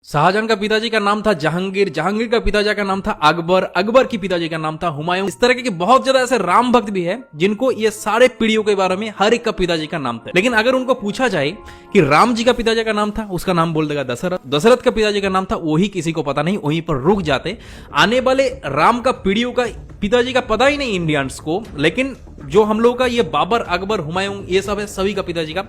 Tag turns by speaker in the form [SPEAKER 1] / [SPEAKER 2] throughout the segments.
[SPEAKER 1] शाहजहां का पिताजी का नाम था जहांगीर, जहांगीर का पिताजी का नाम था अकबर, अकबर की पिताजी का नाम था हुमायूं। इस तरह के बहुत ज्यादा ऐसे राम भक्त भी है जिनको ये सारे पीढ़ियों के बारे में हर एक का पिताजी का नाम था। लेकिन अगर उनको पूछा जाए कि राम जी का पिताजी का नाम था, उसका नाम बोल देगा दशरथ। दशरथ का पिताजी का नाम था, वही किसी को पता नहीं, वहीं पर रुक जाते। आने वाले राम का पीढ़ियों का पिताजी का पता ही नहीं इंडियंस को। लेकिन जो हम लोगों का ये बाबर, अकबर, हुमायूं, ये सब है, सभी का पिताजी का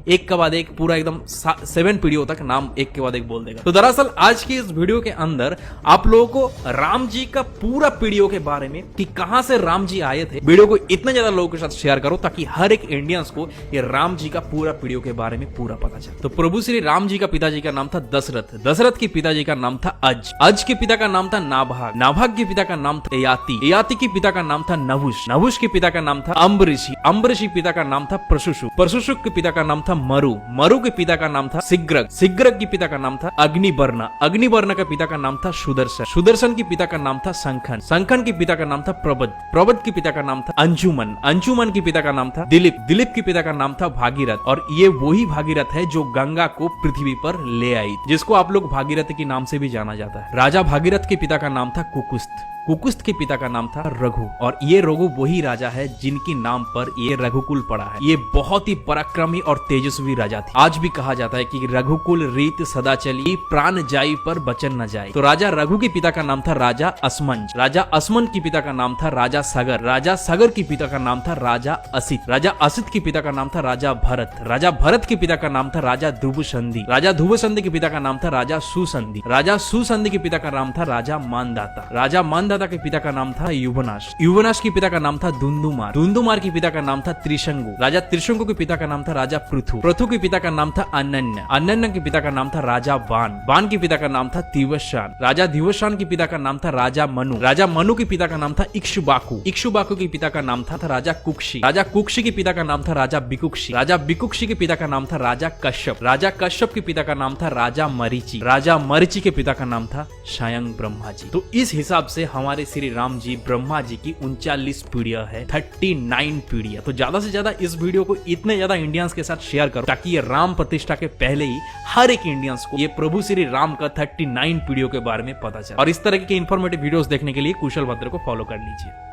[SPEAKER 1] एक के बाद एक पूरा एकदम 7 पीढ़ियों तक नाम एक के बाद एक बोल देगा। तो दरअसल आज की इस वीडियो के अंदर आप लोगों को राम जी का पूरा पीढ़ियों के बारे में कि कहां से राम जी आए थे, वीडियो को इतने ज्यादा लोगों के साथ शेयर करो ताकि हर एक इंडियंस को ये राम जी का पूरा पीढ़ियों के बारे में पूरा पता चले। तो प्रभु श्री राम जी का पिताजी का नाम था दशरथ, दशरथ के पिताजी का नाम था अज, अज के पिता का नाम था नाभाग, नाभाग के पिता का नाम था ययाति, ययाति के पिता का नाम था नहुष, नहुष के पिता का नाम था अम्बरीशी, अम्बरीशी पिता का नाम था प्रशुशुक, प्रशुशुक के पिता का नाम था मरु, मरु के पिता का नाम था सिग्रग, सिग्रग के पिता का नाम था अग्निवर्ण, अग्निवर्ण के पिता का नाम था सुदर्शन, सुदर्शन के पिता का नाम था संखन, संखन के पिता का नाम था प्रबद, प्रबद के पिता का नाम था अंजुमन, अंजुमन के पिता का नाम था दिलीप, दिलीप के पिता का नाम था भागीरथ। और ये वही भागीरथ है जो गंगा को पृथ्वी पर ले आई, जिसको आप लोग भागीरथ के नाम से भी जाना जाता है। राजा भागीरथ के पिता का नाम था कुकुस्त, कुकुस्त के पिता का नाम था रघु। और ये रघु वही राजा है जिनके नाम पर ये रघुकुल पड़ा है। ये बहुत ही पराक्रमी और तेजस्वी राजा थे। आज भी कहा जाता है कि रघुकुल रीत सदा चली, प्राण जाई पर बचन न जाए। तो राजा रघु के पिता का नाम था राजा असमंज, राजा असमंज के पिता का नाम था राजा सगर, राजा सगर के पिता का नाम था राजा असित, राजा असित के पिता का नाम था राजा भरत, राजा भरत के पिता का नाम था राजा ध्रुवसंधि, राजा ध्रुवसंधि के पिता का नाम था राजा सुसंधि, राजा सुसंधि के पिता का नाम था राजा मानदाता, राजा मानदाता के पिता का नाम था युवनाश, युवनाश के पिता का नाम था दुंदुमार, दुंदुमार के पिता का नाम था त्रिशंगु, राजा त्रिशंगु के पिता का नाम था राजा पृथु, पृथु के पिता का नाम था अनन्य, अनन्य के पिता का नाम था राजा बाण, बाण के पिता का नाम था दिवशान, राजा दिवशान के पिता का नाम था राजा मनु, राजा मनु के पिता का नाम था इक्ष्वाकु, इक्ष्वाकु के पिता का नाम था राजा कुक्षी, राजा कुक्षी के पिता का नाम था राजा बिकुक्षी, राजा बिकुक्षी के पिता का नाम था राजा कश्यप, राजा कश्यप के पिता का नाम था राजा मरीचि, राजा मरीचि के पिता का नाम था स्वयं ब्रह्मा जी। तो इस हिसाब से हमारे श्री राम जी ब्रह्मा जी की 39 पीढ़ियां है, 39 पीढ़ियां। तो ज्यादा से ज्यादा इस वीडियो को इतने ज्यादा इंडियंस के साथ शेयर करो ताकि ये राम प्रतिष्ठा के पहले ही हर एक इंडियंस को ये प्रभु श्री राम का 39 पीढ़ियों के बारे में पता चले। और इस तरह के इंफॉर्मेटिव वीडियोस देखने के लिए कुशल भद्र को फॉलो कर लीजिए।